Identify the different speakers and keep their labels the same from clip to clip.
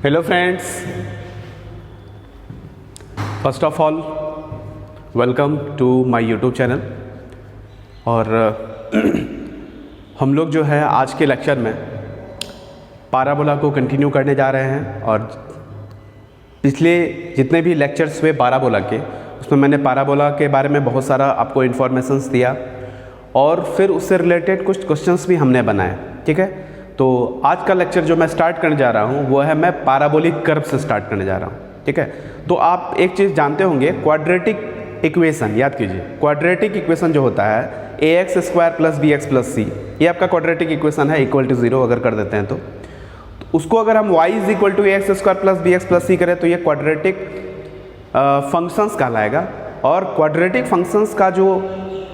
Speaker 1: Hello friends, first of all welcome to my YouTube channel. और हम लोग जो है आज के लेक्चर में पाराबोला को कंटिन्यू करने जा रहे हैं। और पिछले जितने भी लेक्चर्स हुए पाराबोला के, उसमें मैंने पाराबोला के बारे में बहुत सारा आपको इन्फॉर्मेशंस दिया और फिर उससे रिलेटेड कुछ क्वेश्चंस भी हमने बनाए। ठीक है, तो आज का लेक्चर जो मैं स्टार्ट करने जा रहा हूँ वो है मैं पाराबोलिक कर्व से स्टार्ट करने जा रहा हूँ। ठीक है, तो आप एक चीज़ जानते होंगे, क्वाड्रेटिक इक्वेशन याद कीजिए। क्वाड्रेटिक इक्वेशन जो होता है ax² + bx + c, ये आपका क्वाड्रेटिक इक्वेशन है, इक्वल टू 0 अगर कर देते हैं तो उसको अगर हम y = ax² + bx + c करें तो ये क्वाड्रेटिक फंक्शंस कहलाएगा। और क्वाड्रेटिक फंक्शंस का जो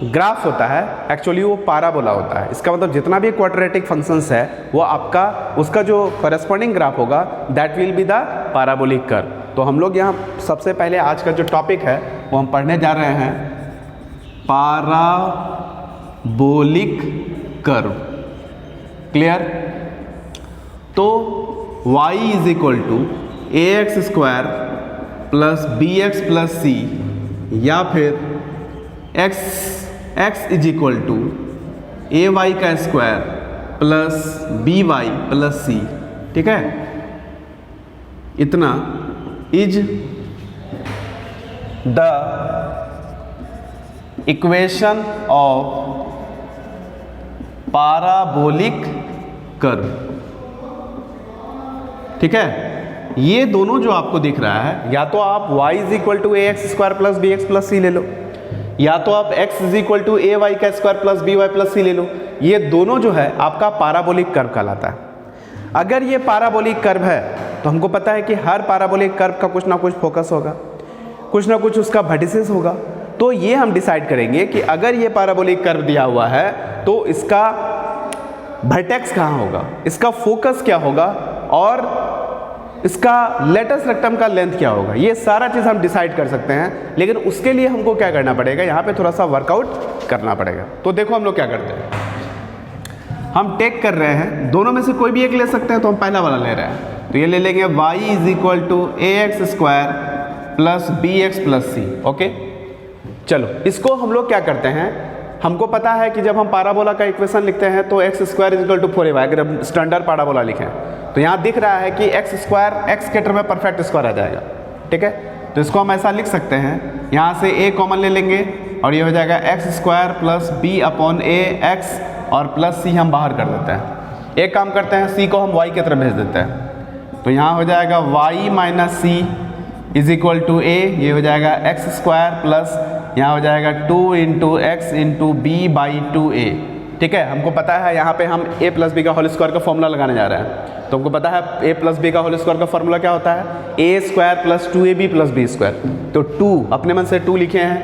Speaker 1: ग्राफ होता है एक्चुअली वो पाराबोला होता है। इसका मतलब जितना भी क्वाड्रेटिक फंक्शंस है वो आपका उसका जो कॉरेस्पॉन्डिंग ग्राफ होगा that will be the parabolic curve. तो हम लोग यहाँ सबसे पहले आज का जो टॉपिक है वो हम पढ़ने जा रहे हैं पाराबोलिक कर्व। क्लियर? तो y = ax² + bx + c या फिर x = ay² + by + c, ठीक है, इतना is the equation of parabolic curve. ठीक है, ये दोनों जो आपको दिख रहा है, या तो आप y = ax² + bx + c ले लो, या तो आप x = ay² + by + c ले लो। ये दोनों जो है आपका पाराबोलिक कर्व कहलाता है। अगर ये पाराबोलिक कर्व है तो हमको पता है कि हर पाराबोलिक कर्व का कुछ ना कुछ फोकस होगा, कुछ ना कुछ उसका वर्टिसेस होगा। तो ये हम डिसाइड करेंगे कि अगर ये पाराबोलिक कर्व दिया हुआ है तो इसका वर्टेक्स कहाँ होगा, इसका फोकस क्या होगा और इसका लेटस रेक्टम का लेंथ क्या होगा। ये सारा चीज़ हम डिसाइड कर सकते हैं, लेकिन उसके लिए हमको क्या करना पड़ेगा, यहाँ पे थोड़ा सा वर्कआउट करना पड़ेगा। तो देखो हम लोग क्या करते हैं, हम टेक कर रहे हैं, दोनों में से कोई भी एक ले सकते हैं, तो हम पहला वाला ले रहे हैं। तो ये ले लेंगे y = ax² + bx + c। Okay, चलो इसको हम लोग क्या करते हैं, हमको पता है कि जब हम पाराबोला का इक्वेशन लिखते हैं तो x² = 4ay, अगर हम स्टैंडर्ड पाराबोला लिखें तो यहाँ दिख रहा है कि x के टर्म में परफेक्ट स्क्वायर आ जाएगा। ठीक है, तो इसको हम ऐसा लिख सकते हैं, यहाँ से a कॉमन ले लेंगे और ये हो जाएगा x² + b/ax और प्लस c हम बाहर कर देते हैं। एक काम करते हैं, c को हम y की तरफ भेज देते हैं, तो यहाँ हो जाएगा y - c = a, ये हो जाएगा x² प्लस यहाँ हो जाएगा 2 × x × b/2a। ठीक है, हमको पता है यहाँ पे हम a + b का होल स्क्वायर का फॉर्मूला लगाने जा रहे हैं। तो हमको पता है a + b का होल स्क्वायर का फॉर्मूला क्या होता है, a² + 2ab + b²। तो 2 अपने मन से 2 लिखे हैं,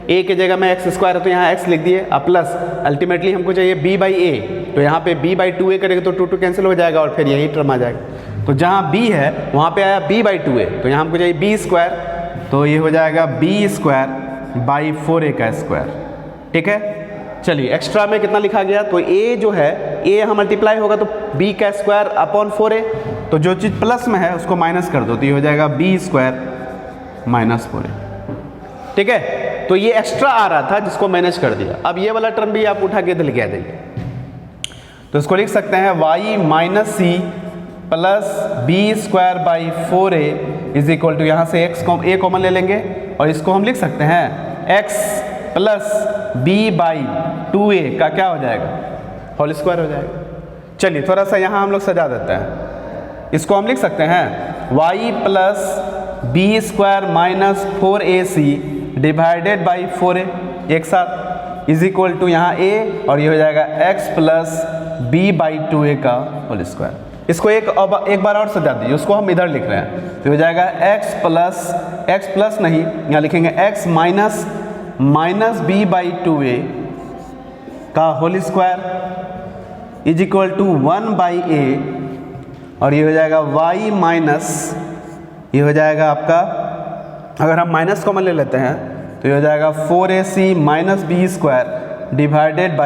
Speaker 1: a की जगह में x² है तो यहाँ x लिख दिए, अब प्लस अल्टीमेटली हमको चाहिए b/a, तो यहाँ पे b/2a करेंगे तो 2 कैंसिल हो जाएगा और फिर यही टर्म आ जाएगा। तो जहाँ b है वहाँ पे आया b/2a, तो यहाँ हमको चाहिए b², तो ये हो जाएगा b²/4a का स्क्वायर। ठीक है, चलिए एक्स्ट्रा में कितना लिखा गया, तो a जो है a यहाँ मल्टीप्लाई होगा तो b²/4a, तो जो चीज़ प्लस में है उसको माइनस कर दो, तो ये हो जाएगा b² - 4a। ठीक है, तो ये एक्स्ट्रा आ रहा था जिसको मैनेज कर दिया। अब ये वाला टर्म भी आप उठा के इधर लिखा देंगे, तो इसको लिख सकते हैं y - c + b²/4a = यहाँ से a कॉमन ले लेंगे और इसको हम लिख सकते हैं x + b/2a का क्या हो जाएगा, होल स्क्वायर हो जाएगा। चलिए थोड़ा सा यहाँ हम लोग सजा देते हैं, इसको हम लिख सकते हैं y + b² - 4ac / 4a एक साथ = यहाँ a और ये हो जाएगा x + b/2a का होल स्क्वायर। इसको एक बार और सजा दीजिए, उसको हम इधर लिख रहे हैं, तो हो जाएगा x प्लस नहीं, यहाँ लिखेंगे x - b/2a का होल स्क्वायर = 1/a और ये हो जाएगा y ये हो जाएगा आपका, अगर हम माइनस कॉमन ले लेते हैं तो ये हो जाएगा 4ac - b²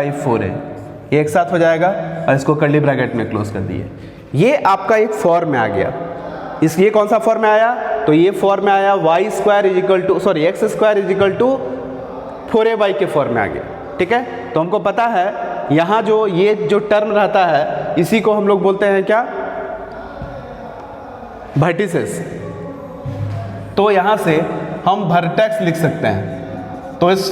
Speaker 1: / 4a, एक साथ हो जाएगा और इसको कर्ली ब्रैकेट में क्लोज कर दिए। ये आपका एक फॉर्म में आ गया। इस ये कौन सा फॉर्म में आया, तो ये फॉर्म में आया Y square is equal to sorry X square is equal to 4ay के फॉर्म में आ गया। ठीक है, तो हमको पता है यहाँ जो ये जो टर्म रहता है इसी को हम लोग बोलते हैं क्या, वर्टिसेस। तो यहाँ से हम वर्टेक्स लिख सकते हैं। तो इस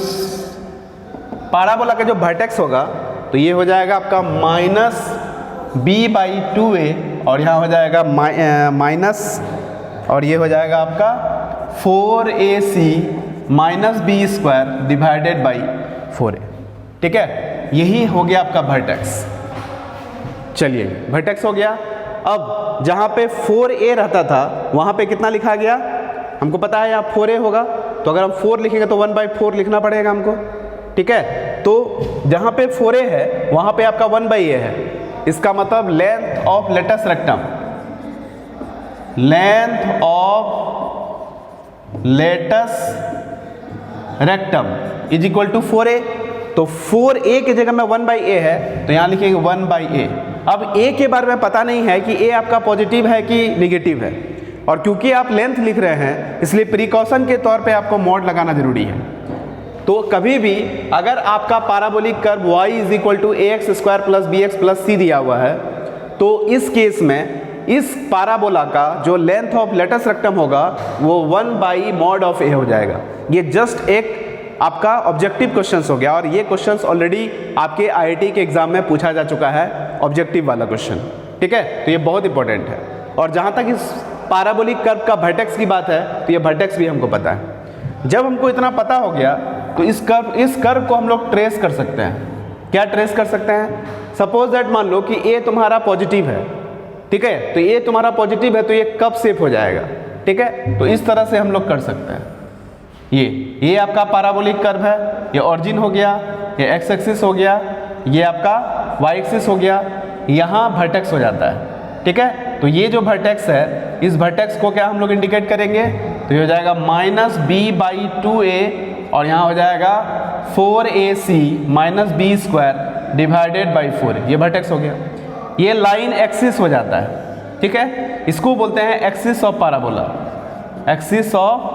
Speaker 1: पैराबोला का जो वर्टेक्स होगा तो ये हो जाएगा आपका माइनस b/2a और यहाँ हो जाएगा माइनस और ये हो जाएगा आपका 4ac minus B square divided by 4a। ठीक है, यही हो गया आपका वर्टेक्स। चलिए वर्टेक्स हो गया। अब जहाँ पे 4a रहता था वहाँ पे कितना लिखा गया, हमको पता है यहाँ 4a होगा, तो अगर हम 4 लिखेंगे तो 1/4 लिखना पड़ेगा हमको। ठीक है, तो जहाँ पे 4a है वहाँ पे आपका 1/a है। इसका मतलब length of latus rectum, length of latus rectum is equal to 4a। तो 4a की जगह में 1/a है तो यहाँ लिखेंगे 1/a। अब a के बारे में पता नहीं है कि a आपका पॉजिटिव है कि निगेटिव है, और क्योंकि आप लेंथ लिख रहे हैं इसलिए प्रिकॉशन के तौर पे आपको मॉड लगाना जरूरी है। तो कभी भी अगर आपका parabolic curve y is equal to ax square plus bx plus c दिया हुआ है तो इस केस में इस पैराबोला का जो लेंथ ऑफ लेटस रेक्टम होगा वो 1/mod ऑफ a हो जाएगा। ये जस्ट एक आपका ऑब्जेक्टिव क्वेश्चंस हो गया, और ये क्वेश्चंस ऑलरेडी आपके IIT के एग्जाम में पूछा जा चुका है, ऑब्जेक्टिव वाला क्वेश्चन। ठीक है, तो ये बहुत इंपॉर्टेंट है। और जहाँ तक इस पैराबोलिक कर्व का वर्टेक्स की बात है तो ये वर्टेक्स भी हमको पता है। जब हमको इतना पता हो गया तो इस कर्व को हम लोग ट्रेस कर सकते हैं। क्या ट्रेस कर सकते हैं, सपोज दैट मान लो कि a तुम्हारा पॉजिटिव है। ठीक है, तो a तुम्हारा पॉजिटिव है तो ये कप शेप हो जाएगा। ठीक है, तो इस तरह से हम लोग कर सकते हैं। ये आपका पैराबोलिक कर्व है, ये ऑरिजिन हो गया, ये एक्स एक्सिस हो गया, ये आपका वाई एक्सिस हो गया, यहाँ वर्टेक्स हो जाता है। ठीक है, तो ये जो वर्टेक्स है इस वर्टेक्स को क्या हम लोग इंडिकेट करेंगे, तो ये हो जाएगा माइनस b/2a और यहाँ हो जाएगा 4ac minus B square divided by 4a। ये वर्टेक्स हो गया। ये लाइन एक्सिस हो जाता है। ठीक है, इसको बोलते हैं axis of parabola, axis of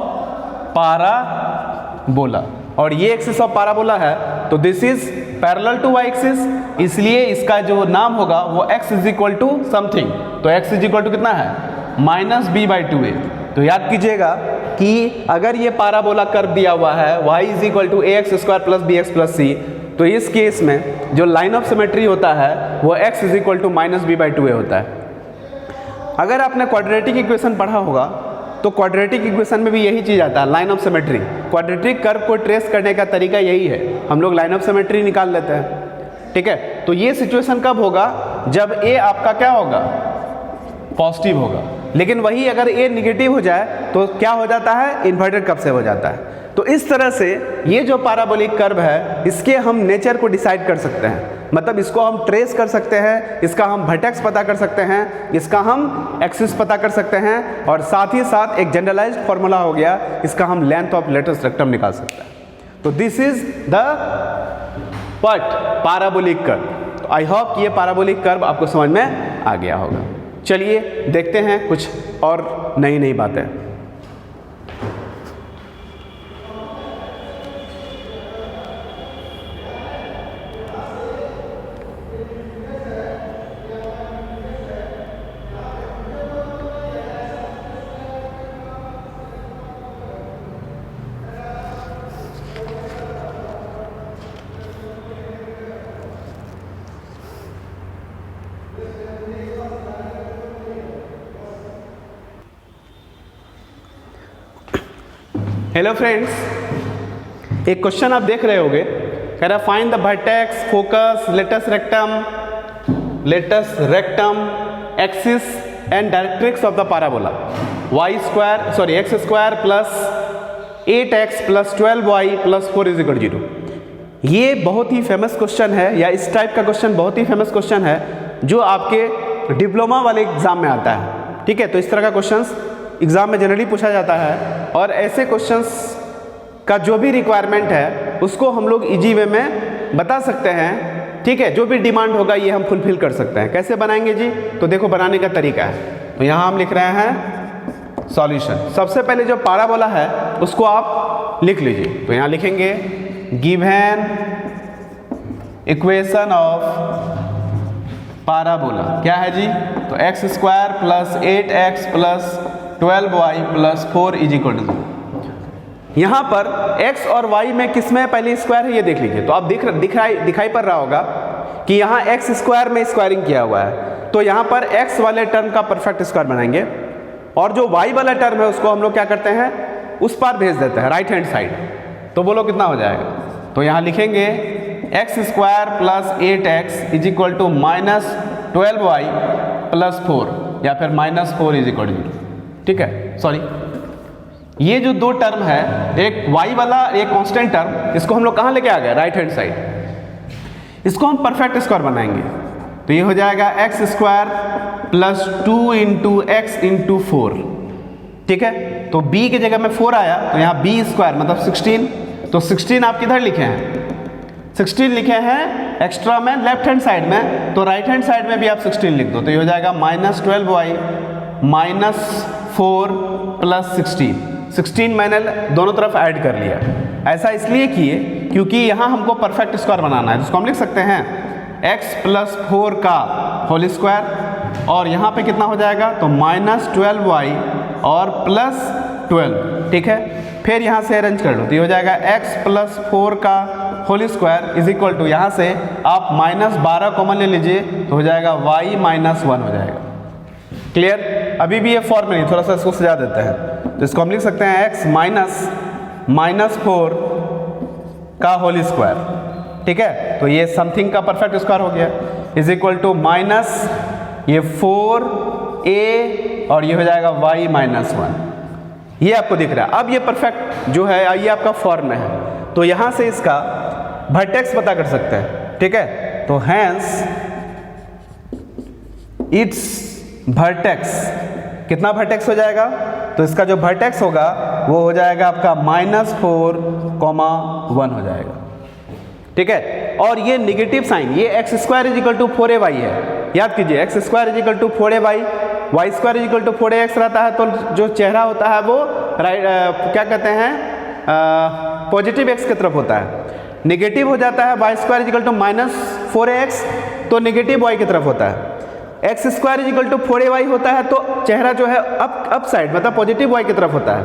Speaker 1: parabola. और ये एक्सिस ऑफ पैराबोला है तो this is parallel to y axis, इसलिए इसका जो नाम होगा वो x is equal to something. तो x इज इक्वल टू कितना है, माइनस b/2a। तो याद कीजिएगा कि अगर ये पैराबोला कर्व दिया हुआ है y is equal to ax square plus bx plus c, तो इस केस में जो लाइन ऑफ सिमेट्री होता है वो x is equal to minus b/2a होता है। अगर आपने क्वाड्रेटिक इक्वेशन पढ़ा होगा तो क्वाड्रेटिक इक्वेशन में भी यही चीज़ आता है, line of symmetry. Quadratic curve को ट्रेस करने का तरीका यही है, हम लोग लाइन ऑफ सिमेट्री निकाल लेते हैं। ठीक है, तो ये सिचुएशन कब होगा, जब a आपका क्या होगा, पॉजिटिव होगा। लेकिन वही अगर a निगेटिव हो जाए तो क्या हो जाता है, इन्वर्टेड कर्व से हो जाता है। तो इस तरह से ये जो पैराबोलिक कर्व है इसके हम नेचर को डिसाइड कर सकते हैं, मतलब इसको हम ट्रेस कर सकते हैं, इसका हम वर्टेक्स पता कर सकते हैं, इसका हम एक्सिस पता कर सकते हैं, और साथ ही साथ एक जनरलाइज्ड फॉर्मूला हो गया, इसका हम लेंथ ऑफ लेटस रेक्टम निकाल सकते हैं। तो this is the parabolic curve. तो आई होप ये पैराबोलिक कर्व आपको समझ में आ गया होगा। चलिए देखते हैं कुछ और नई नई बातें। हेलो फ्रेंड्स, एक क्वेश्चन आप देख रहे होंगे, कह रहा find the vertex, focus, latus rectum, axis and directrix of the parabola x square plus 8x plus 12y plus 4 is equal to 0। ये बहुत ही फेमस क्वेश्चन है, या इस टाइप का क्वेश्चन बहुत ही फेमस क्वेश्चन है जो आपके डिप्लोमा वाले एग्जाम में आता है। ठीक है, तो इस तरह का क्वेश्चंस एग्जाम में जनरली पूछा जाता है, और ऐसे क्वेश्चंस का जो भी रिक्वायरमेंट है उसको हम लोग इजी वे में बता सकते हैं। ठीक है, जो भी डिमांड होगा ये हम फुलफिल कर सकते हैं। कैसे बनाएंगे जी, तो देखो बनाने का तरीका है। तो यहाँ हम लिख रहे हैं सॉल्यूशन। सबसे पहले जो पाराबोला है उसको आप लिख लीजिए। तो यहाँ लिखेंगे गिवन इक्वेशन ऑफ पाराबोला क्या है जी, तो x square plus 8x plus 12y plus 4 is equal to 0। यहाँ पर x और y में किसमें पहले स्क्वायर है ये देख लीजिए। तो आप दिखाई पड़ रहा होगा कि यहाँ x स्क्वायर में स्क्वायरिंग किया हुआ है, तो यहाँ पर x वाले टर्म का परफेक्ट स्क्वायर बनाएंगे और जो y वाला टर्म है उसको हम लोग क्या करते हैं, उस पार भेज देते हैं राइट हैंड साइड। तो बोलो कितना हो जाएगा, तो यहाँ लिखेंगे x square plus 8x is equal to minus 12y plus 4 या फिर माइनस 4 इज इक्वल टू 0। ठीक है, सॉरी ये जो दो टर्म है, एक y वाला एक कांस्टेंट टर्म, इसको हम लोग कहाँ लेके आ गए, राइट हैंड साइड। इसको हम परफेक्ट स्क्वायर बनाएंगे, तो ये हो जाएगा x square plus 2 into x into 4। ठीक है, तो b की जगह में 4 आया, तो यहाँ b स्क्वायर मतलब 16। तो 16 आप किधर लिखे हैं, 16 लिखे हैं एक्स्ट्रा में लेफ्ट हैंड साइड में, तो राइट हैंड साइड में भी आप 16 लिख दो। तो ये हो जाएगा माइनस 12y माइनस 4 प्लस 16 मैंने दोनों तरफ ऐड कर लिया। ऐसा इसलिए किए क्योंकि यहाँ हमको परफेक्ट स्क्वायर बनाना है, जिसको हम लिख सकते हैं x प्लस 4 का होल स्क्वायर, और यहाँ पे कितना हो जाएगा, तो माइनस 12y और प्लस 12। ठीक है, फिर यहाँ से अरेंज कर लो, तो ये हो जाएगा x प्लस 4 का whole square is equal to, यहाँ से आप माइनस 12 कॉमन ले लीजिए, तो हो जाएगा y माइनस 1 हो जाएगा। क्लियर, अभी भी ये फॉर्म में नहीं, थोड़ा सा इसको सजा देते हैं। तो इसको हम लिख सकते हैं x माइनस 4 का होल स्क्वायर। ठीक है, तो ये समथिंग का परफेक्ट स्क्वायर हो गया इज इक्वल टू माइनस ये 4a और ये हो जाएगा y माइनस 1। ये आपको दिख रहा है। अब ये परफेक्ट जो है ये आपका फॉर्म में है, तो यहाँ से इसका वर्टेक्स पता कर सकते हैं। ठीक है, तो हैंस इट्स वर्टेक्स, कितना वर्टेक्स हो जाएगा, तो इसका जो वर्टेक्स होगा वो हो जाएगा आपका माइनस 4,1 हो जाएगा। ठीक है, और ये निगेटिव साइन, ये x square is equal to 4ay है, याद कीजिए x square is equal to 4ay, y square is equal to 4ax रहता है, तो जो चेहरा होता है वो क्या कहते हैं, पॉजिटिव एक्स की तरफ होता है। निगेटिव हो जाता है y square is equal to minus 4ax, तो निगेटिव वाई की तरफ होता है। X square is equal to 4ay होता है, तो चेहरा जो है अप साइड मतलब पॉजिटिव वाई की तरफ होता है,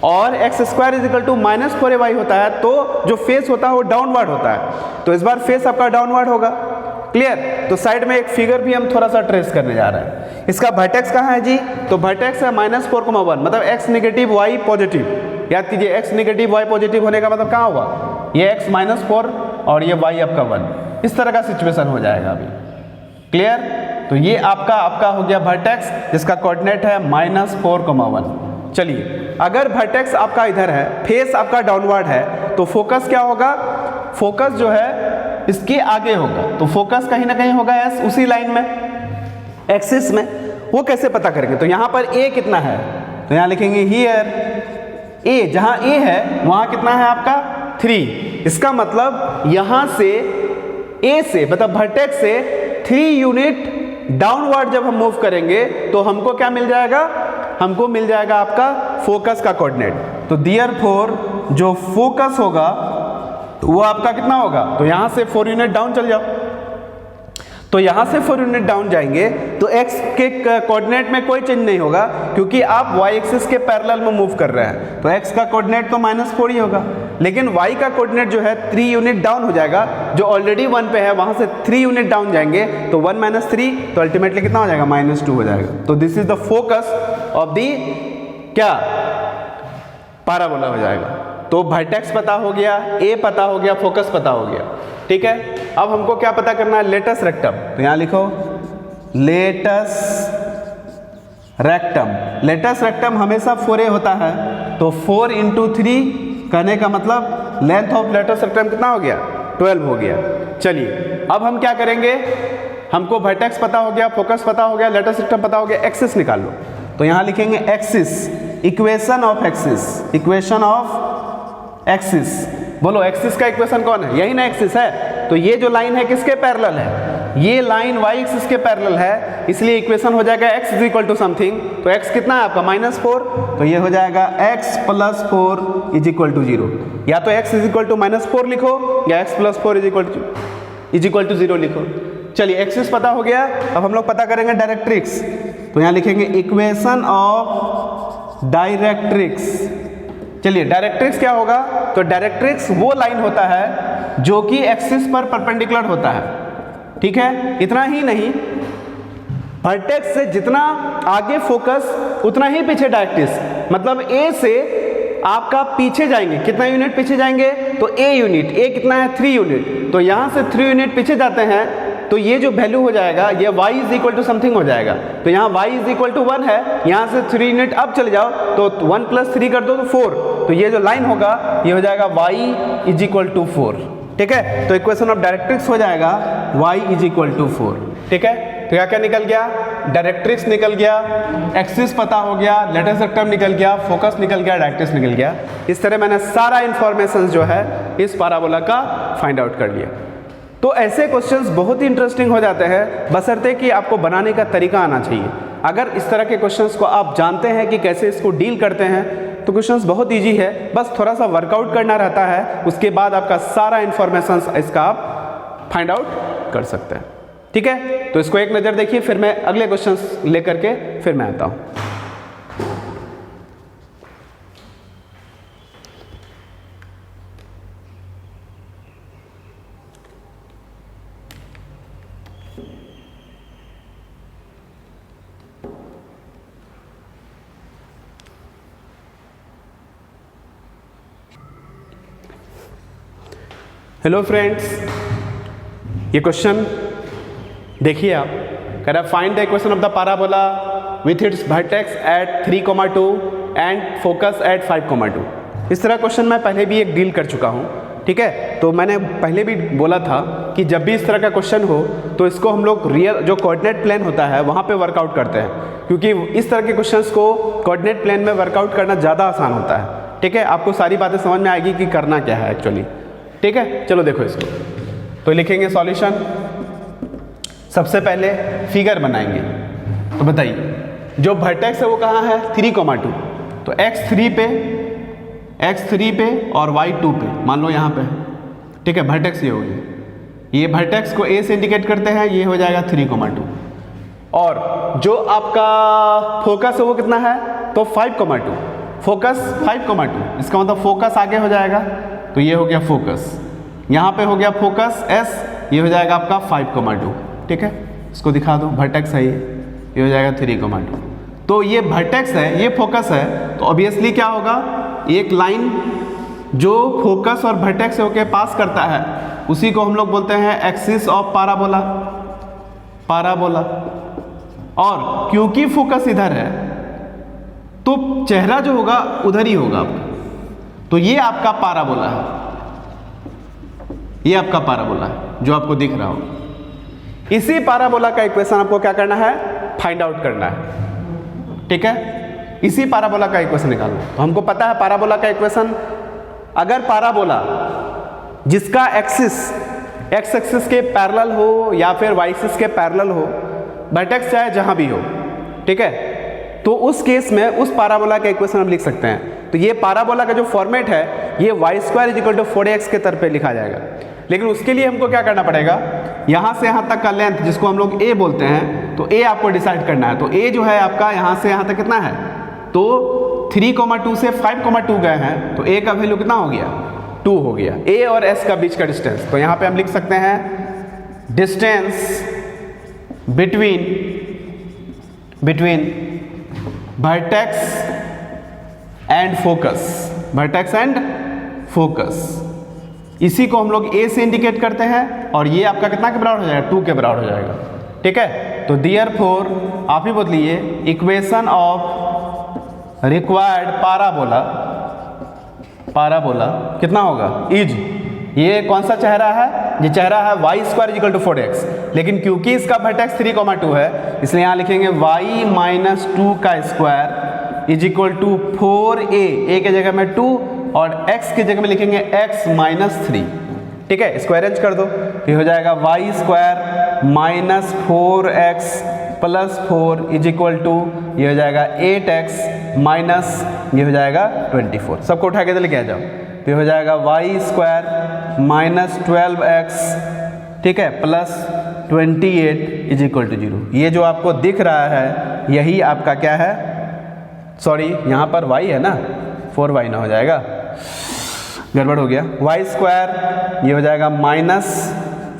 Speaker 1: और x square is equal to minus 4ay होता है, तो जो फेस होता है वो डाउनवर्ड होता है। तो इस बार फेस आपका डाउनवर्ड होगा। क्लियर, तो साइड में एक फिगर भी हम थोड़ा सा ट्रेस करने जा रहे हैं। इसका वर्टेक्स कहाँ है जी, तो वर्टेक्स है माइनस 4,1, मतलब एक्स निगेटिव वाई पॉजिटिव। याद कीजिए एक्स निगेटिव वाई पॉजिटिव होने का मतलब कहाँ हुआ, ये एक्स माइनस 4 और ये वाई आपका 1, इस तरह का सिचुएशन हो जाएगा अभी। क्लियर, तो ये आपका हो गया वर्टेक्स, जिसका कोऑर्डिनेट है माइनस 4,1। चलिए, अगर वर्टेक्स आपका इधर है, फेस आपका डाउनवर्ड है, तो फोकस क्या होगा, फोकस जो है इसके आगे होगा, तो फोकस कहीं ना कहीं होगा एस उसी लाइन में, एक्सिस में। वो कैसे पता करेंगे, तो यहाँ पर ए कितना है, तो यहाँ लिखेंगे हियर ए, जहाँ ए है वहाँ कितना है आपका 3। इसका मतलब यहाँ से ए से मतलब वर्टेक्स से 3 यूनिट डाउनवर्ड जब हम मूव करेंगे तो हमको क्या मिल जाएगा, हमको मिल जाएगा आपका फोकस का कोऑर्डिनेट। तो देयरफॉर जो फोकस होगा वो आपका कितना होगा, तो यहां से 4 यूनिट डाउन चल जाओ, तो यहां से 4 यूनिट डाउन जाएंगे तो x के कोऑर्डिनेट में कोई चेंज नहीं होगा, क्योंकि आप y एक्सिस के पैरेलल में मूव कर रहे हैं, तो x का कोऑर्डिनेट तो -4 ही होगा। लेकिन y का कोऑर्डिनेट जो है 3 यूनिट डाउन हो जाएगा, जो ऑलरेडी 1 पे है वहां से 3 यूनिट डाउन जाएंगे, तो 1 - 3 तो अल्टीमेटली कितना हो जाएगा, -2 हो जाएगा। तो this is the focus of the क्या, पैराबोला हो जाएगा। तो वर्टेक्स पता हो गया, ए पता हो गया, फोकस पता हो गया। ठीक है, अब हमको क्या पता करना है, लेटस रेक्टम। तो यहां लिखो लेटस रेक्टम। लेटस रेक्टम हमेशा 4a होता है, तो 4 × 3 कहने का मतलब लेंथ ऑफ लेटस रेक्टम कितना हो गया, 12 हो गया। चलिए, अब हम क्या करेंगे, हमको वर्टेक्स पता हो गया, फोकस पता हो गया, लेटस रेक्टम पता हो गया, एक्सिस निकाल लो। तो यहां लिखेंगे axis, equation of axis, equation of axis. बोलो एक्सिस का इक्वेशन कौन है, यही ना एक्सिस है, तो ये जो लाइन है किसके पैरेलल है, ये लाइन y एक्सिस के पैरेलल है, इसलिए इक्वेशन हो जाएगा x is equal to something. तो x कितना है आपका -4, तो ये हो जाएगा x + 4 इज इक्वल टू 0। या तो x इज इक्वल टू -4 लिखो या x + 4 इज इक्वल टू 0 लिखो। चलिए एक्सिस पता हो गया, अब हम लोग पता करेंगे डायरेक्ट्रिक्स। तो यहाँ लिखेंगे इक्वेशन ऑफ डायरेक्ट्रिक्स। चलिए डायरेक्ट्रिक्स क्या होगा, तो डायरेक्ट्रिक्स वो लाइन होता है जो कि एक्सिस पर परपेंडिकुलर होता है। ठीक है, इतना ही नहीं, वर्टेक्स से जितना आगे फोकस उतना ही पीछे डायरेक्ट्रिक्स। मतलब ए से आपका पीछे जाएंगे, कितना यूनिट पीछे जाएंगे, तो ए यूनिट, ए कितना है 3 यूनिट, तो यहाँ से 3 यूनिट पीछे जाते हैं तो ये जो वैल्यू हो जाएगा ये y is equal to something हो जाएगा। तो यहाँ y इज इक्वल टू 1 है, यहाँ से 3 यूनिट अब चले जाओ तो 1 + 3 कर दो तो 4, तो ये जो लाइन होगा ये हो जाएगा y इज इक्वल टू 4। ठीक है, तो इक्वेशन ऑफ डायरेक्ट्रिक्स हो जाएगा y इज इक्वल टू 4। ठीक है, तो क्या क्या निकल गया, डायरेक्ट्रिक्स निकल गया, एक्सिस पता हो गया, लेटेस्ट टर्म निकल गया, फोकस निकल गया, डायरेक्ट्रिक्स निकल गया। इस तरह मैंने सारा इंफॉर्मेशन जो है इस पैराबोला का फाइंड आउट कर लिया। तो ऐसे क्वेश्चंस बहुत ही इंटरेस्टिंग हो जाते हैं, बशर्ते कि आपको बनाने का तरीका आना चाहिए। अगर इस तरह के क्वेश्चंस को आप जानते हैं कि कैसे इसको डील करते हैं तो क्वेश्चंस बहुत इजी है, बस थोड़ा सा वर्कआउट करना रहता है, उसके बाद आपका सारा इंफॉर्मेशन इसका आप फाइंड आउट कर सकते हैं। ठीक है, तो इसको एक नज़र देखिए, फिर मैं अगले क्वेश्चंस लेकर के फिर मैं आता हूँ। हेलो फ्रेंड्स, ये क्वेश्चन देखिए आप, कह रहा find the equation of the parabola with its vertex at 3,2 and focus at 5,2। इस तरह क्वेश्चन मैं पहले भी एक डील कर चुका हूँ। ठीक है, तो मैंने पहले भी बोला था कि जब भी इस तरह का क्वेश्चन हो तो इसको हम लोग रियल जो कोऑर्डिनेट प्लेन होता है वहाँ पे वर्कआउट करते हैं, क्योंकि इस तरह के क्वेश्चंस को कोऑर्डिनेट प्लेन में वर्कआउट करना ज़्यादा आसान होता है। ठीक है, आपको सारी बातें समझ में आएगी कि करना क्या है एक्चुअली। ठीक है, चलो देखो इसको, तो लिखेंगे सॉल्यूशन। सबसे पहले फिगर बनाएंगे, तो बताइए जो वर्टेक्स है वो कहाँ है 3,2, तो x3 पे और y2 पे मान लो यहाँ पे। ठीक है, वर्टेक्स ये होगी, ये वर्टेक्स को a से इंडिकेट करते हैं, ये हो जाएगा 3,2। और जो आपका फोकस है वो कितना है, तो 5,2, फोकस 5,2, इसका मतलब फोकस आगे हो जाएगा, तो ये हो गया फोकस, यहाँ पे हो गया फोकस s, ये हो जाएगा आपका 5,2। ठीक है, इसको दिखा दो, वर्टेक्स है ये हो जाएगा 3,2। तो ये वर्टेक्स है, ये फोकस है, तो ऑब्वियसली क्या होगा, एक लाइन जो फोकस और वर्टेक्स होके पास करता है उसी को हम लोग बोलते हैं एक्सिस ऑफ पैराबोला। और क्योंकि फोकस इधर है तो चेहरा जो होगा उधर ही होगा आपका, तो ये आपका पैराबोला है, ये आपका पैराबोला है जो आपको दिख रहा हो। इसी पैराबोला का इक्वेशन आपको क्या करना है, फाइंड आउट करना है। ठीक है, इसी पैराबोला का इक्वेशन निकालना है। तो हमको पता है पैराबोला का इक्वेशन, अगर पैराबोला जिसका एक्सिस एक्स एक्सिस के पैरेलल हो या फिर वाई एक्सिस के पैरेलल हो, वर्टेक्स चाहे जहां भी हो, ठीक है, तो उस केस में उस पैराबोला का इक्वेशन हम लिख सकते हैं। तो ये पैराबोला का जो फॉर्मेट है ये y² = 4ax के तरफ पे लिखा जाएगा। लेकिन उसके लिए हमको क्या करना पड़ेगा, यहाँ से यहाँ तक का लेंथ जिसको हम लोग a बोलते हैं, तो a आपको डिसाइड करना है। तो a जो है आपका यहाँ से यहाँ तक कितना है, तो 3,2 से 5,2 गए हैं, तो a का वैल्यू कितना हो गया, 2 हो गया, a और s का बीच का डिस्टेंस। तो यहाँ पे हम लिख सकते हैं distance between vertex and focus, इसी को हम लोग a से इंडिकेट करते हैं, और ये आपका कितना के बराबर हो जाएगा, 2 के बराबर हो जाएगा। ठीक है, तो देयरफॉर आप ही बोलिए इक्वेशन ऑफ रिक्वायर्ड पैराबोला कितना होगा, इज, ये कौन सा चेहरा है, ये चेहरा है y² = 4x, लेकिन क्योंकि इसका वर्टेक्स 3,2 है इसलिए यहाँ लिखेंगे y - 2 का स्क्वायर = 4a, a के जगह में 2 और x की जगह में लिखेंगे x - 3। ठीक है, इसको अरेंज कर दो, तो ये हो जाएगा y square minus 4x plus 4 is equal to ये हो जाएगा 8x माइनस ये हो जाएगा 24। सबको उठा के लेके आ जाओ। तो ये हो जाएगा वाई स्क्वायर माइनस 12x, ठीक है, प्लस 28 इज इक्वल टू 0। ये जो आपको दिख रहा है यही आपका क्या है, सॉरी यहाँ पर y है ना, 4y ना हो जाएगा, गड़बड़ हो गया। वाई स्क्वायर ये हो जाएगा minus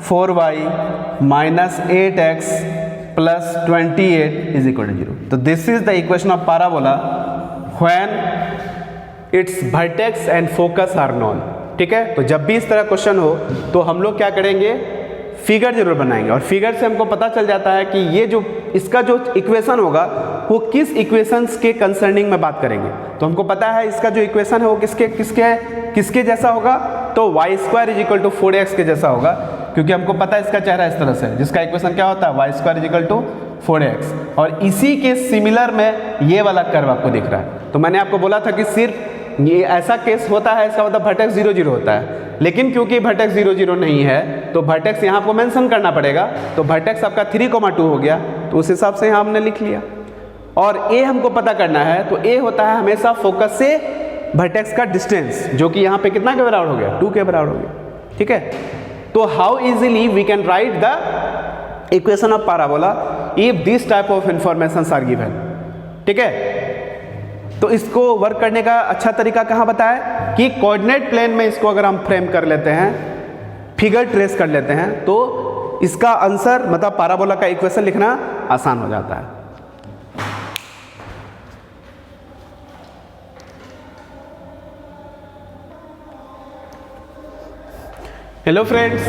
Speaker 1: 4y minus 8x plus 28 is equal to 0। तो this is the equation of parabola when its vertex and focus are known, ठीक है। तो जब भी इस तरह क्वेश्चन हो तो हम लोग क्या करेंगे, फिगर जरूर बनाएंगे, और फिगर से हमको पता चल जाता है कि ये जो इसका जो इक्वेशन होगा वो किस इक्वेशंस के कंसर्निंग में बात करेंगे। तो हमको पता है इसका जो इक्वेशन है वो किसके जैसा होगा, तो y square is equal to 4x के जैसा होगा, क्योंकि हमको पता है इसका चेहरा इस तरह से, जिसका इक्वेशन क्या होता है, y square is equal to 4x। और इसी के सिमिलर में ये वाला कर्व आपको दिख रहा है। तो मैंने आपको बोला था कि सिर्फ ये ऐसा केस होता है, इसका मतलब वर्टेक्स 0 0 होता है, लेकिन क्योंकि वर्टेक्स 0 0 नहीं है तो वर्टेक्स यहाँ आपको मेंशन करना पड़ेगा। तो वर्टेक्स आपका 3,2 हो गया, तो उस हिसाब से यहाँ हमने लिख लिया। और ए हमको पता करना है, तो ए होता है हमेशा फोकस से वर्टेक्स का डिस्टेंस, जो कि यहाँ पे कितना के बराबर हो गया, 2 के बराबर हो गया, ठीक है। तो how easily we can write the equation of parabola if this type of information are given, ठीक है। तो इसको वर्क करने का अच्छा तरीका कहाँ बताया कि कोऑर्डिनेट प्लेन में इसको अगर हम फ्रेम कर लेते हैं, फिगर ट्रेस कर लेते हैं, तो इसका आंसर मतलब पैराबोला का इक्वेशन लिखना आसान हो जाता है। हेलो फ्रेंड्स,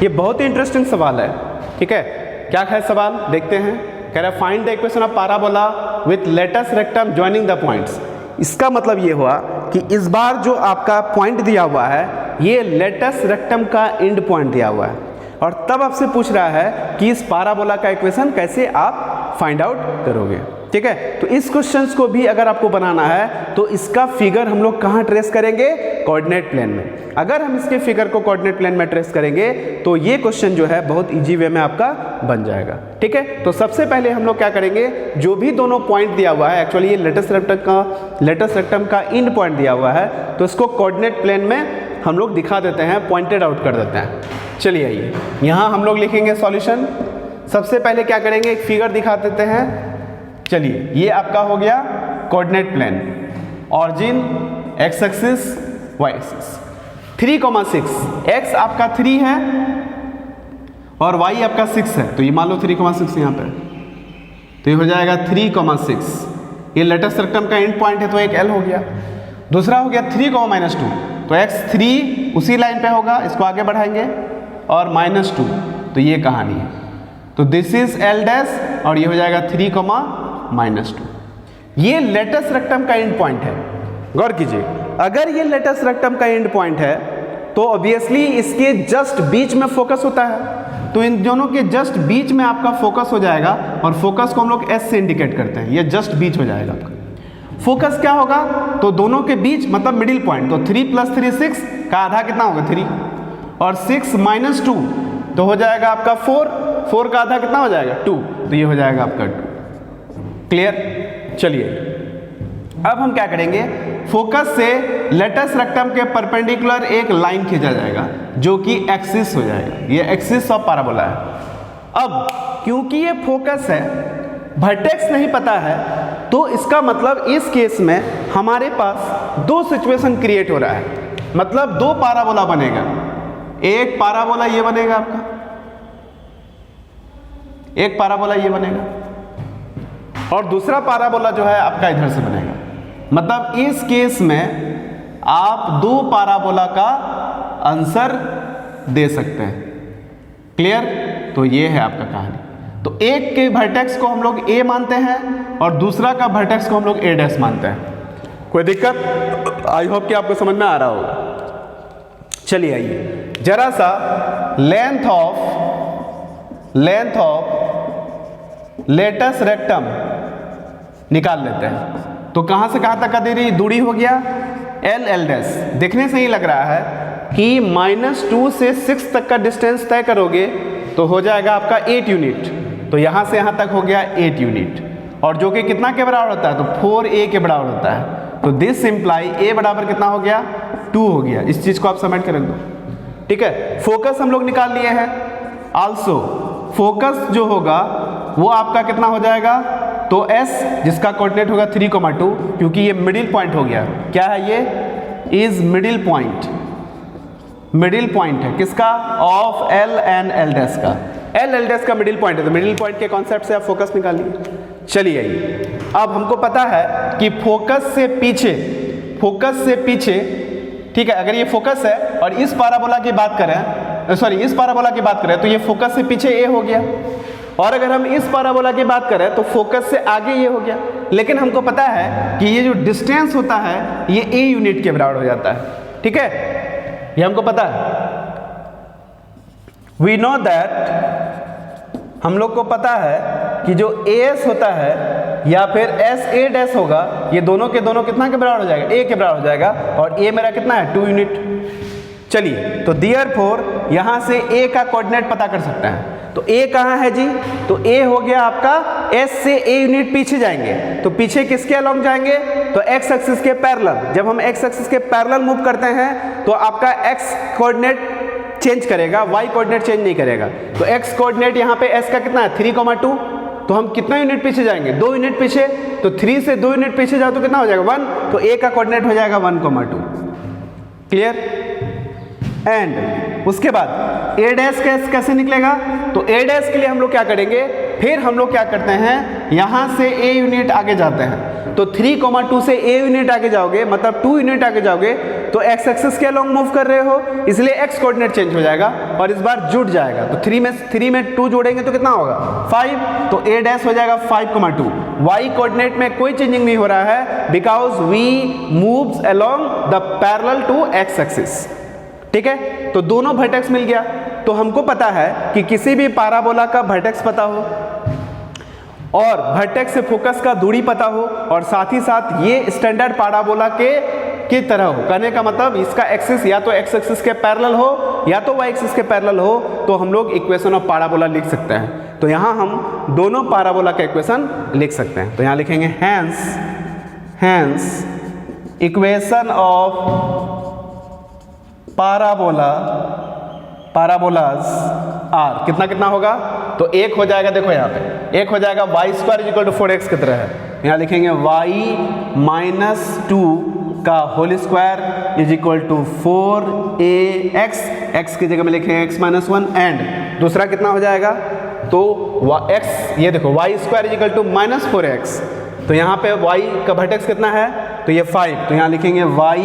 Speaker 1: ये बहुत ही इंटरेस्टिंग सवाल है, ठीक है। क्या है सवाल, देखते हैं। कह रहा है find the equation of parabola with latus rectum joining the points. इसका मतलब ये हुआ कि इस बार जो आपका पॉइंट दिया हुआ है ये लेटस रेक्टम का एंड पॉइंट दिया हुआ है, और तब आपसे पूछ रहा है कि इस पैराबोला का इक्वेशन कैसे आप फाइंड आउट करोगे, ठीक है। तो इस क्वेश्चंस को भी अगर आपको बनाना है तो इसका फिगर हम लोग कहाँ ट्रेस करेंगे, कोऑर्डिनेट प्लेन में। अगर हम इसके फिगर को कोऑर्डिनेट प्लेन में ट्रेस करेंगे तो ये क्वेश्चन जो है बहुत इजी वे में आपका बन जाएगा, ठीक है। तो सबसे पहले हम लोग क्या करेंगे, जो भी दोनों पॉइंट दिया हुआ है, एक्चुअली ये लेटस रेक्टम का एंड पॉइंट दिया हुआ है, तो इसको कोऑर्डिनेट प्लेन में हम लोग दिखा देते हैं, पॉइंटेड आउट कर देते हैं। चलिए आइए यहाँ हम लोग लिखेंगे सॉल्यूशन। सबसे पहले क्या करेंगे, एक फिगर दिखा देते हैं। चलिए ये आपका हो गया coordinate plane, origin x axis y axis, 3,6, x आपका 3 है और वाई आपका 6 है, तो ये मान लो 3,6 यहाँ पे, तो ये हो जाएगा 3,6। ये लेटेस्ट रेक्टम का एंड पॉइंट है तो एक एल हो गया। दूसरा हो गया 3,-2, तो एक्स 3 उसी लाइन पे होगा, इसको आगे बढ़ाएंगे, और -2, तो ये कहानी है। तो दिस इज एल डैश और ये हो जाएगा 3,-2। ये लेटेस्ट रेक्टम का एंड पॉइंट है। गौर कीजिए, अगर ये लेटेस्ट रेक्टम का एंड पॉइंट है तो ऑब्वियसली इसके जस्ट बीच में फोकस होता है, तो इन दोनों के जस्ट बीच में आपका फोकस हो जाएगा, और फोकस को हम लोग एस से इंडिकेट करते हैं, ये जस्ट बीच हो जाएगा आपका। फोकस क्या होगा, तो दोनों के बीच मतलब मिडिल पॉइंट, तो 3 + 3 6 का आधा कितना होगा 3, और 6 - 2 तो हो जाएगा आपका 4 का आधा कितना हो जाएगा 2, तो ये हो जाएगा आपका 2। क्लियर। चलिए अब हम क्या करेंगे, फोकस से लेटेस्ट रेक्टम के परपेंडिकुलर एक लाइन खींचा जाएगा जो कि एक्सिस हो जाएगा, ये एक्सिस ऑफ पैराबोला है। अब क्योंकि ये फोकस है, वर्टेक्स नहीं पता है, तो इसका मतलब इस केस में हमारे पास 2 सिचुएशन क्रिएट हो रहा है, मतलब 2 पैराबोला बनेगा। एक पैराबोला ये बनेगा आपका, एक पैराबोला ये बनेगा, और दूसरा पैराबोला जो है आपका इधर से बनेगा। मतलब इस केस में आप 2 पैराबोला का आंसर दे सकते हैं। क्लियर। तो ये है आपका कहानी। तो एक के वर्टेक्स को हम लोग ए मानते हैं और दूसरा का वर्टेक्स को हम लोग ए डैश मानते हैं। कोई दिक्कत? आई होप कि आपको समझ में आ रहा होगा। चलिए आइए जरा सा लेंथ ऑफ लेटेस्ट रेक्टम निकाल लेते हैं। तो कहां से कहां तक का दूरी हो गया, एल डैश। देखने से ही लग रहा है कि -2 से 6 तक का डिस्टेंस तय करोगे तो हो जाएगा आपका 8 यूनिट। तो यहाँ से यहाँ तक हो गया 8 यूनिट, और जो कि कितना के बराबर होता है, तो 4a के बराबर होता है। तो दिस इम्प्लाई a बराबर कितना हो गया, 2 हो गया। इस चीज़ को आप समझ के रख दो, ठीक है। फोकस हम लोग निकाल लिए हैं। आल्सो फोकस जो होगा वो आपका कितना हो जाएगा, तो s जिसका कोऑर्डिनेट होगा 3,2, क्योंकि ये मिडिल पॉइंट हो गया। क्या है ये, is middle point. Middle point है किसका, of L and L dash का। L डैश का मिडिल पॉइंट है, तो मिडिल पॉइंट के कॉन्सेप्ट से आप फोकस निकालिए। चलिए अब हमको पता है कि फोकस से पीछे, ठीक है, अगर ये फोकस है और इस पैराबोला की बात करें, सॉरी इस पैराबोला की बात करें, तो ये फोकस से पीछे a हो गया। और अगर हम इस पैराबोला की बात करें तो फोकस से आगे ये हो गया। लेकिन हमको पता है कि ये जो डिस्टेंस होता है ये a यूनिट के बराबर हो जाता है, ठीक है, ये हमको पता है। वी नो दैट, हम लोग को पता है कि जो as होता है या फिर SA डैश होगा, ये दोनों के दोनों कितना के बराबर हो जाएगा, a के बराबर हो जाएगा, और a मेरा कितना है, 2 यूनिट। चलिए, तो देयरफॉर यहाँ से a का कोऑर्डिनेट पता कर सकते हैं। तो a कहाँ है जी, तो a हो गया आपका, s से a यूनिट पीछे जाएंगे, तो पीछे किसके अलोंग जाएंगे, तो x एक्सिस के पैरेलल। जब हम x एक्सिस के पैरेलल मूव करते हैं तो आपका x कोऑर्डिनेट चेंज करेगा, y कोऑर्डिनेट चेंज नहीं करेगा। तो x कोऑर्डिनेट यहाँ पे s का कितना है, 3,2, तो हम कितना यूनिट पीछे जाएंगे, 2 यूनिट पीछे। तो 3 से 2 यूनिट पीछे जाओ तो कितना हो जाएगा, 1, तो a का कोऑर्डिनेट हो जाएगा 1,2। क्लियर। एंड उसके बाद a डैश कैसे निकलेगा, तो a डैश के लिए हम लोग क्या करेंगे, फिर हम लोग क्या करते हैं, यहाँ से a यूनिट आगे जाते हैं। तो 3,2 से a यूनिट आगे जाओगे, मतलब 2 यूनिट आगे जाओगे, तो x एक्सिस के अलोंग मूव कर रहे हो, इसलिए x कोऑर्डिनेट चेंज हो जाएगा और इस बार जुड़ जाएगा। तो 3 में 2 जोड़ेंगे तो कितना होगा, 5, तो a डैश हो जाएगा 5,2। y कोऑर्डिनेट में कोई चेंजिंग नहीं हो रहा है, because we moves along the parallel to x axis, ठीक है। तो दोनों वर्टेक्स मिल गया। तो हमको पता है कि किसी भी पैराबोला का वर्टेक्स पता हो और वर्टेक्स से फोकस का दूरी पता हो, और साथ ही साथ ये स्टैंडर्ड पैराबोला की तरह हो। कहने का मतलब इसका एक्सिस या तो x एक्सिस के पैरेलल हो या तो y एक्सिस के पैरेलल हो, तो हम लोग इक्वेशन ऑफ पैराबोला लिख सकते हैं। तो यहाँ हम दोनों पैराबोला का इक्वेशन लिख सकते हैं। तो यहाँ लिखेंगे hence equation of parabolas are कितना कितना होगा, तो 1 हो जाएगा, देखो यहाँ पे 1 हो जाएगा, y² 4x की तरह है। यहाँ लिखेंगे y - 2 का whole square is equal to 4ax, x की जगह में लिखेंगे x - 1, एंड दूसरा कितना हो जाएगा, तो x, ये देखो y² is equal to -4x, तो यहाँ पे y का वर्टेक्स कितना है, तो ये 5, तो यहाँ लिखेंगे y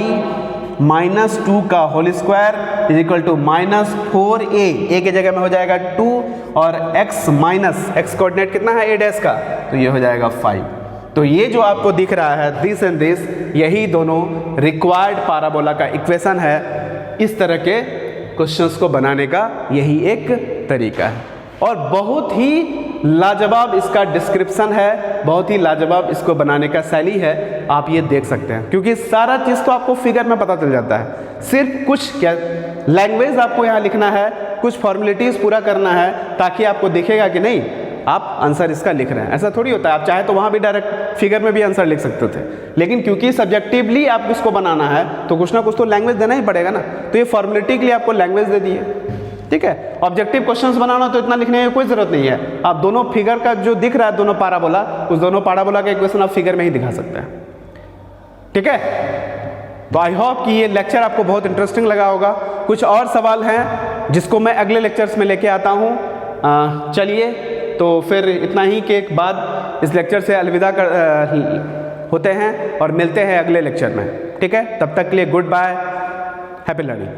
Speaker 1: -2 का whole square is equal to -4a, a के जगह में हो जाएगा 2, और x कोऑर्डिनेट कितना है a डैश का, तो ये हो जाएगा 5। तो ये जो आपको दिख रहा है दिस एंड दिस, यही दोनों रिक्वायर्ड पैराबोला का इक्वेशन है। इस तरह के क्वेश्चंस को बनाने का यही एक तरीका है, और बहुत ही लाजवाब इसका डिस्क्रिप्शन है, बहुत ही लाजवाब इसको बनाने का शैली है। आप ये देख सकते हैं, क्योंकि सारा चीज़ तो आपको फिगर में पता चल जाता है। सिर्फ कुछ क्या लैंग्वेज आपको यहाँ लिखना है, कुछ फॉर्मेलिटीज़ पूरा करना है, ताकि आपको दिखेगा कि नहीं आप आंसर इसका लिख रहे हैं। ऐसा थोड़ी होता है, आप चाहे तो वहाँ भी डायरेक्ट फिगर में भी आंसर लिख सकते थे, लेकिन क्योंकि सब्जेक्टिवली आपको इसको बनाना है तो कुछ ना कुछ तो लैंग्वेज देना ही पड़ेगा ना। तो ये फॉर्मेलिटी के लिए आपको लैंग्वेज दे दी है, ठीक है। ऑब्जेक्टिव क्वेश्चंस बनाना तो इतना लिखने की कोई जरूरत नहीं है। आप दोनों फिगर का जो दिख रहा है, दोनों पैराबोला, उस दोनों पैराबोला का इक्वेशन आप फिगर में ही दिखा सकते हैं, ठीक है। तो आई होप कि ये लेक्चर आपको बहुत इंटरेस्टिंग लगा होगा। कुछ और सवाल हैं जिसको मैं अगले लेक्चर्स में लेके आता हूँ। चलिए, तो फिर इतना ही के बाद इस लेक्चर से अलविदा होते हैं और मिलते हैं अगले लेक्चर में, ठीक है। तब तक के लिए गुड बाय, हैप्पी लर्निंग।